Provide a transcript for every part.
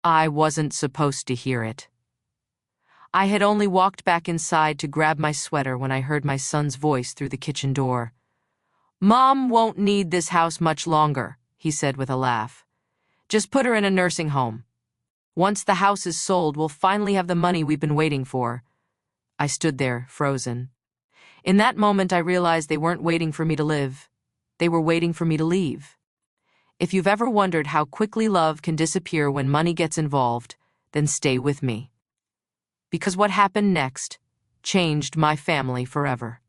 I wasn't supposed to hear it. I had only walked back inside to grab my sweater when I heard my son's voice through the kitchen door. "Mom won't need this house much longer," he said with a laugh. "Just put her in a nursing home. Once the house is sold, we'll finally have the money we've been waiting for." I stood there, frozen. In that moment, I realized they weren't waiting for me to live. They were waiting for me to leave. If you've ever wondered how quickly love can disappear when money gets involved, then stay with me. Because what happened next changed my family forever.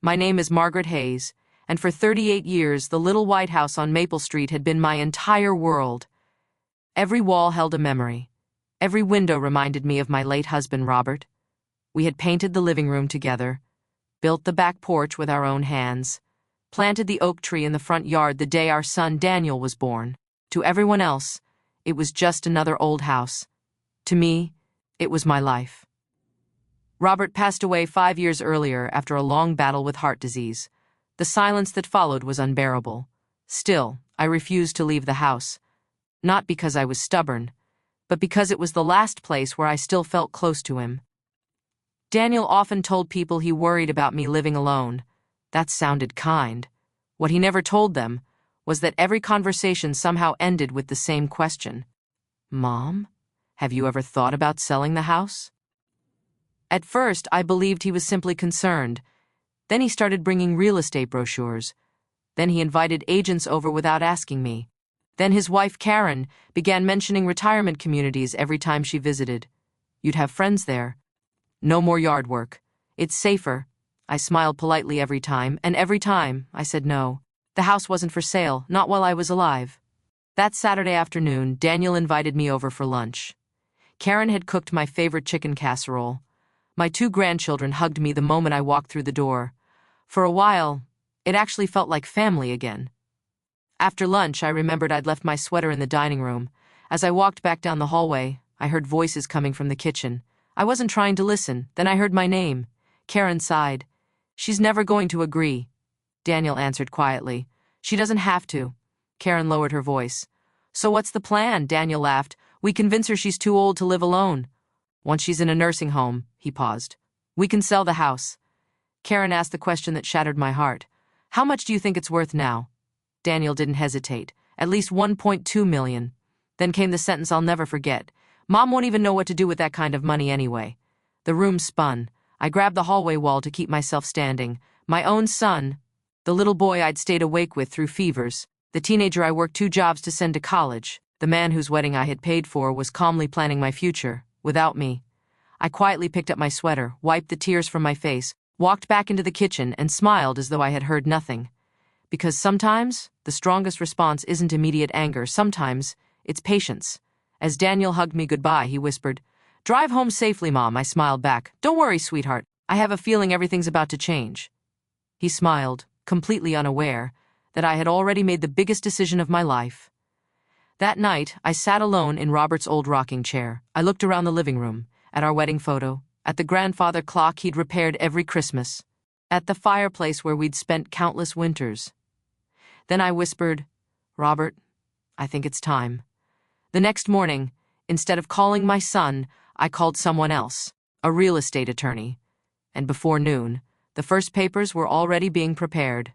My name is Margaret Hayes, and for 38 years, the little white house on Maple Street had been my entire world. Every wall held a memory. Every window reminded me of my late husband, Robert. We had painted the living room together, built the back porch with our own hands, planted the oak tree in the front yard the day our son Daniel was born. To everyone else, it was just another old house. To me, it was my life. Robert passed away 5 years earlier after a long battle with heart disease. The silence that followed was unbearable. Still, I refused to leave the house. Not because I was stubborn, but because it was the last place where I still felt close to him. Daniel often told people he worried about me living alone. That sounded kind. What he never told them was that every conversation somehow ended with the same question. "Mom, have you ever thought about selling the house?" At first, I believed he was simply concerned. Then he started bringing real estate brochures. Then he invited agents over without asking me. Then his wife, Karen, began mentioning retirement communities every time she visited. "You'd have friends there. No more yard work. It's safer." I smiled politely every time, and every time I said no. The house wasn't for sale, not while I was alive. That Saturday afternoon, Daniel invited me over for lunch. Karen had cooked my favorite chicken casserole. My 2 grandchildren hugged me the moment I walked through the door. For a while, it actually felt like family again. After lunch, I remembered I'd left my sweater in the dining room. As I walked back down the hallway, I heard voices coming from the kitchen. I wasn't trying to listen. Then I heard my name. Karen sighed. "She's never going to agree." Daniel answered quietly. "She doesn't have to." Karen lowered her voice. "So what's the plan?" Daniel laughed. "We convince her she's too old to live alone. Once she's in a nursing home," he paused, "we can sell the house." Karen asked the question that shattered my heart. "How much do you think it's worth now?" Daniel didn't hesitate. "At least 1.2 million. Then came the sentence I'll never forget. "Mom won't even know what to do with that kind of money anyway." The room spun. I grabbed the hallway wall to keep myself standing. My own son, the little boy I'd stayed awake with through fevers, the teenager I worked 2 jobs to send to college, the man whose wedding I had paid for was calmly planning my future, without me. I quietly picked up my sweater, wiped the tears from my face, walked back into the kitchen, and smiled as though I had heard nothing. Because sometimes, the strongest response isn't immediate anger. Sometimes, it's patience. As Daniel hugged me goodbye, he whispered, "Drive home safely, Mom." I smiled back. "Don't worry, sweetheart. I have a feeling everything's about to change." He smiled, completely unaware that I had already made the biggest decision of my life. That night, I sat alone in Robert's old rocking chair. I looked around the living room, at our wedding photo, at the grandfather clock he'd repaired every Christmas, at the fireplace where we'd spent countless winters. Then I whispered, "Robert, I think it's time." The next morning, instead of calling my son, I called someone else, a real estate attorney. And before noon, the first papers were already being prepared.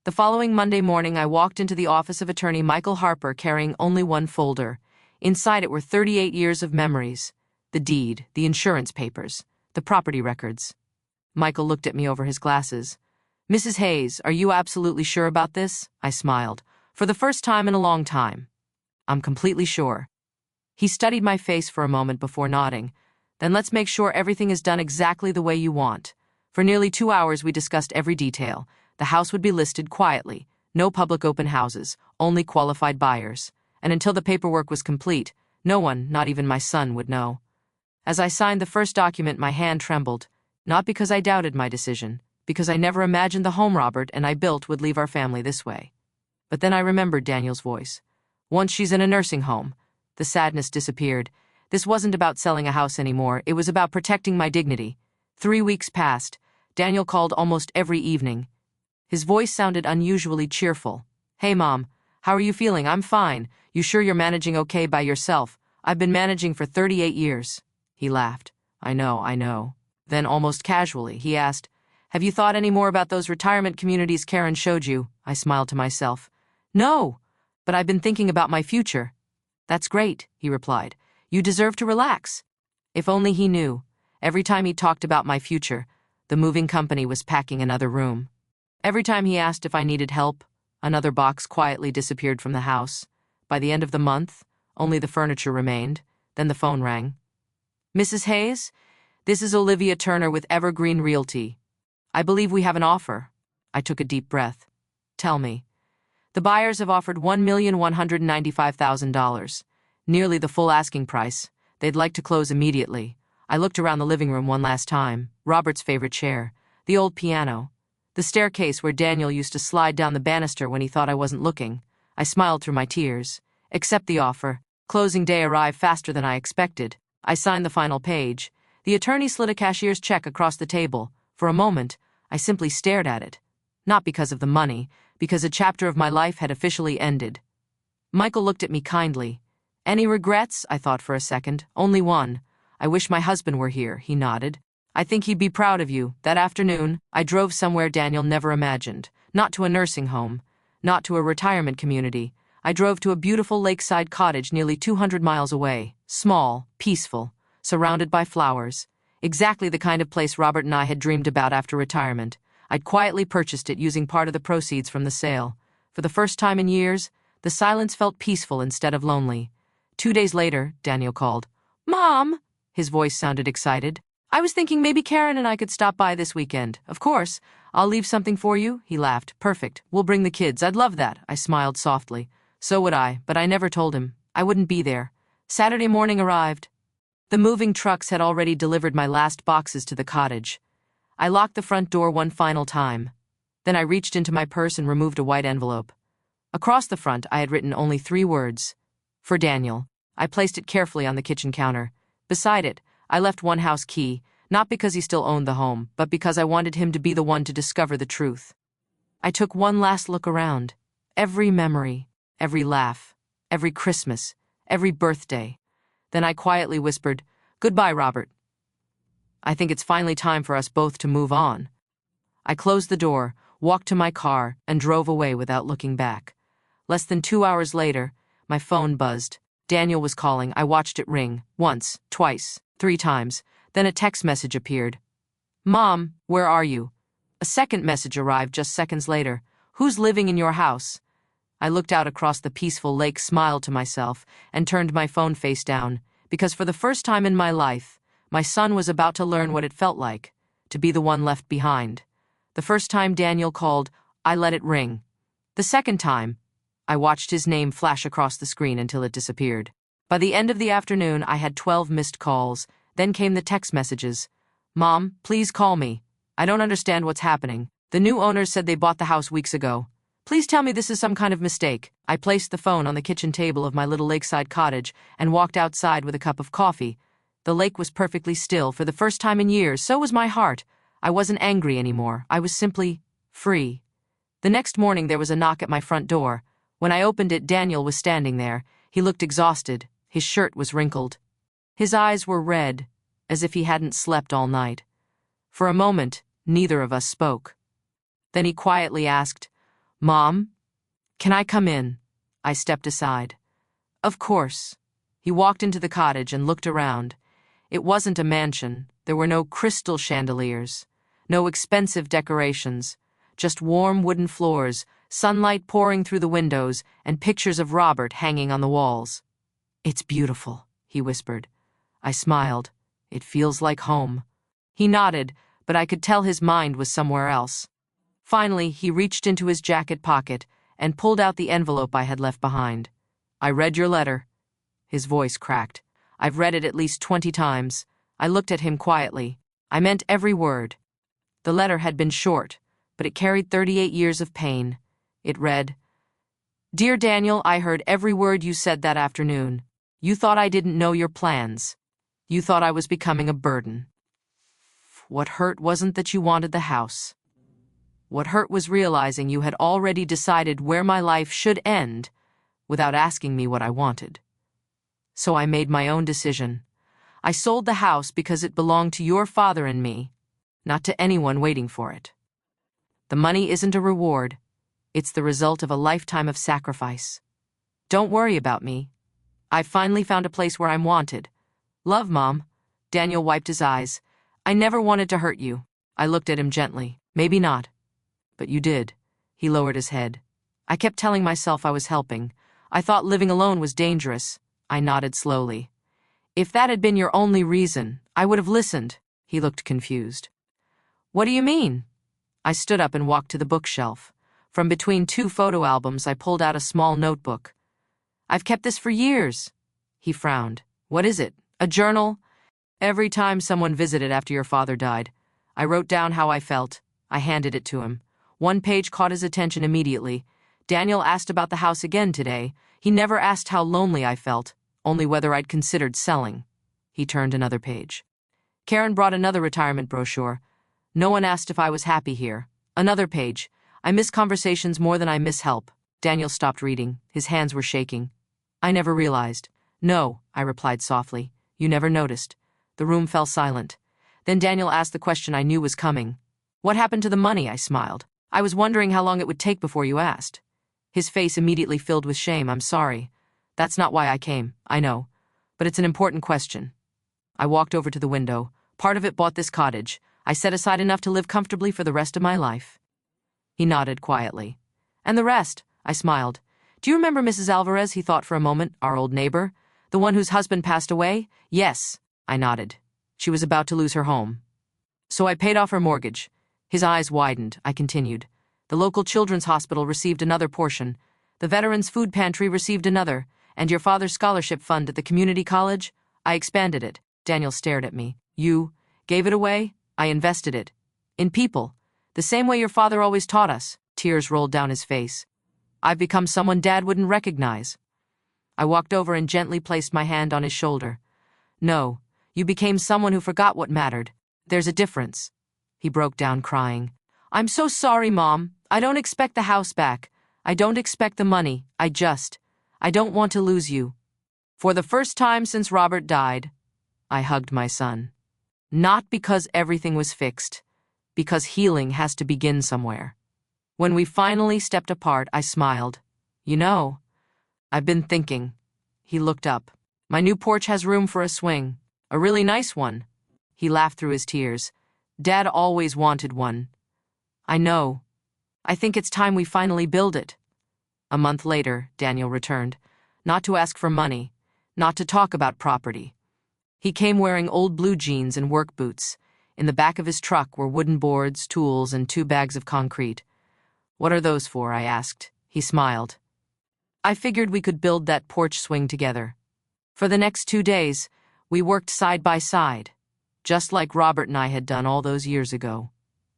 The following Monday morning, I walked into the office of attorney Michael Harper carrying only one folder. Inside it were 38 years of memories, the deed, the insurance papers, the property records. Michael looked at me over his glasses. "Mrs. Hayes, are you absolutely sure about this?" I smiled. "For the first time in a long time. I'm completely sure." He studied my face for a moment before nodding. "Then let's make sure everything is done exactly the way you want." For nearly 2 hours we discussed every detail. The house would be listed quietly, no public open houses, only qualified buyers. And until the paperwork was complete, no one, not even my son, would know. As I signed the first document, my hand trembled, not because I doubted my decision, because I never imagined the home Robert and I built would leave our family this way. But then I remembered Daniel's voice. "Once she's in a nursing home." The sadness disappeared. This wasn't about selling a house anymore. It was about protecting my dignity. 3 weeks passed. Daniel called almost every evening. His voice sounded unusually cheerful. "Hey, Mom, how are you feeling?" "I'm fine. You sure you're managing okay by yourself?" I've been managing for 38 years. He laughed. I know. Then, almost casually, he asked, have you thought any more about those retirement communities Karen showed you? I smiled to myself. No, but I've been thinking about my future. That's great, he replied. You deserve to relax. If only he knew. Every time he talked about my future, the moving company was packing another room. Every time he asked if I needed help, another box quietly disappeared from the house. By the end of the month, only the furniture remained. Then the phone rang. Mrs. Hayes, this is Olivia Turner with Evergreen Realty. I believe we have an offer. I took a deep breath. Tell me. The buyers have offered $1,195,000, nearly the full asking price. They'd like to close immediately. I looked around the living room one last time. Robert's favorite chair, the old piano, the staircase where Daniel used to slide down the banister when he thought I wasn't looking. I smiled through my tears. Accept the offer. Closing day arrived faster than I expected. I signed the final page. The attorney slid a cashier's check across the table. For a moment, I simply stared at it. Not because of the money, because a chapter of my life had officially ended. Michael looked at me kindly. Any regrets? I thought for a second. Only one. I wish my husband were here, he nodded. I think he'd be proud of you. That afternoon, I drove somewhere Daniel never imagined. Not to a nursing home. Not to a retirement community. I drove to a beautiful lakeside cottage nearly 200 miles away. Small, peaceful, surrounded by flowers. Exactly the kind of place Robert and I had dreamed about after retirement. I'd quietly purchased it using part of the proceeds from the sale. For the first time in years, the silence felt peaceful instead of lonely. 2 days later, Daniel called. Mom! His voice sounded excited. I was thinking maybe Karen and I could stop by this weekend. Of course. I'll leave something for you, he laughed. Perfect. We'll bring the kids. I'd love that. I smiled softly. So would I, but I never told him. I wouldn't be there. Saturday morning arrived. The moving trucks had already delivered my last boxes to the cottage. I locked the front door one final time. Then I reached into my purse and removed a white envelope. Across the front, I had written only 3 words. For Daniel. I placed it carefully on the kitchen counter. Beside it, I left one house key, not because he still owned the home, but because I wanted him to be the one to discover the truth. I took one last look around. Every memory, every laugh, every Christmas, every birthday. Then I quietly whispered, Goodbye, Robert. I think it's finally time for us both to move on. I closed the door, walked to my car, and drove away without looking back. Less than 2 hours later, my phone buzzed. Daniel was calling. I watched it ring. Once, twice, 3 times. Then a text message appeared. Mom, where are you? A second message arrived just seconds later. Who's living in your house? I looked out across the peaceful lake, smiled to myself, and turned my phone face down, because for the first time in my life, my son was about to learn what it felt like to be the one left behind. The first time Daniel called, I let it ring. The second time, I watched his name flash across the screen until it disappeared. By the end of the afternoon, I had 12 missed calls. Then came the text messages. Mom, please call me. I don't understand what's happening. The new owners said they bought the house weeks ago. Please tell me this is some kind of mistake. I placed the phone on the kitchen table of my little lakeside cottage and walked outside with a cup of coffee. The lake was perfectly still for the first time in years. So was my heart. I wasn't angry anymore. I was simply free. The next morning there was a knock at my front door. When I opened it, Daniel was standing there. He looked exhausted. His shirt was wrinkled. His eyes were red, as if he hadn't slept all night. For a moment, neither of us spoke. Then he quietly asked, Mom, can I come in? I stepped aside. Of course. He walked into the cottage and looked around. It wasn't a mansion. There were no crystal chandeliers, no expensive decorations, just warm wooden floors, sunlight pouring through the windows, and pictures of Robert hanging on the walls. It's beautiful, he whispered. I smiled. It feels like home. He nodded, but I could tell his mind was somewhere else. Finally, he reached into his jacket pocket and pulled out the envelope I had left behind. I read your letter. His voice cracked. I've read it at least 20 times. I looked at him quietly. I meant every word. The letter had been short, but it carried 38 years of pain. It read, Dear Daniel, I heard every word you said that afternoon. You thought I didn't know your plans. You thought I was becoming a burden. What hurt wasn't that you wanted the house. What hurt was realizing you had already decided where my life should end without asking me what I wanted. So I made my own decision. I sold the house because it belonged to your father and me, not to anyone waiting for it. The money isn't a reward. It's the result of a lifetime of sacrifice. Don't worry about me. I've finally found a place where I'm wanted. Love, Mom. Daniel wiped his eyes. I never wanted to hurt you. I looked at him gently. Maybe not. But you did. He lowered his head. I kept telling myself I was helping. I thought living alone was dangerous. I nodded slowly. If that had been your only reason, I would have listened. He looked confused. What do you mean? I stood up and walked to the bookshelf. From between two photo albums, I pulled out a small notebook. I've kept this for years. He frowned. What is it? A journal? Every time someone visited after your father died, I wrote down how I felt. I handed it to him. One page caught his attention immediately. Daniel asked about the house again today. He never asked how lonely I felt, only whether I'd considered selling. He turned another page. Karen brought another retirement brochure. No one asked if I was happy here. Another page. I miss conversations more than I miss help. Daniel stopped reading. His hands were shaking. I never realized. No, I replied softly. You never noticed. The room fell silent. Then Daniel asked the question I knew was coming. What happened to the money? I smiled. I was wondering how long it would take before you asked. His face immediately filled with shame. I'm sorry. That's not why I came, I know. But it's an important question. I walked over to the window. Part of it bought this cottage. I set aside enough to live comfortably for the rest of my life. He nodded quietly. And the rest? I smiled. Do you remember Mrs. Alvarez? He thought for a moment. Our old neighbor? The one whose husband passed away? Yes, I nodded. She was about to lose her home. So I paid off her mortgage. His eyes widened. I continued. The local children's hospital received another portion. The Veterans Food Pantry received another. And your father's scholarship fund at the community college? I expanded it. Daniel stared at me. You gave it away? I invested it. In people. The same way your father always taught us. Tears rolled down his face. I've become someone Dad wouldn't recognize. I walked over and gently placed my hand on his shoulder. No, you became someone who forgot what mattered. There's a difference. He broke down crying. I'm so sorry, Mom. I don't expect the house back. I don't expect the money. I don't want to lose you. For the first time since Robert died, I hugged my son. Not because everything was fixed, because healing has to begin somewhere. When we finally stepped apart, I smiled. You know, I've been thinking. He looked up. My new porch has room for a swing. A really nice one. He laughed through his tears. Dad always wanted one. I know. I think it's time we finally build it. A month later, Daniel returned. Not to ask for money. Not to talk about property. He came wearing old blue jeans and work boots. In the back of his truck were wooden boards, tools, and 2 bags of concrete. What are those for? I asked. He smiled. I figured we could build that porch swing together. For the next 2 days, we worked side by side, just like Robert and I had done all those years ago.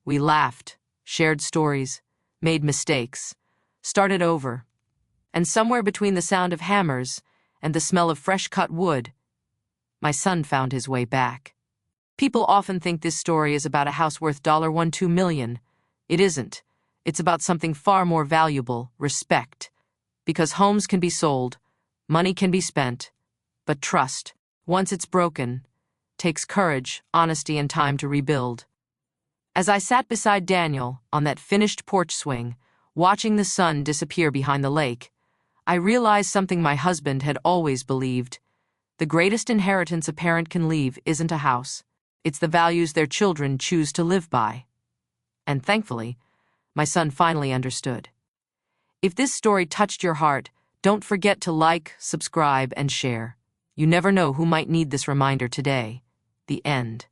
We laughed, shared stories, made mistakes, started over. And somewhere between the sound of hammers and the smell of fresh-cut wood, my son found his way back. People often think this story is about a house worth $12 million. It isn't. It's about something far more valuable, respect. Because homes can be sold, money can be spent, but trust, once it's broken, takes courage, honesty, and time to rebuild. As I sat beside Daniel on that finished porch swing, watching the sun disappear behind the lake, I realized something my husband had always believed. The greatest inheritance a parent can leave isn't a house. It's the values their children choose to live by. And thankfully, my son finally understood. If this story touched your heart, don't forget to like, subscribe, and share. You never know who might need this reminder today. The end.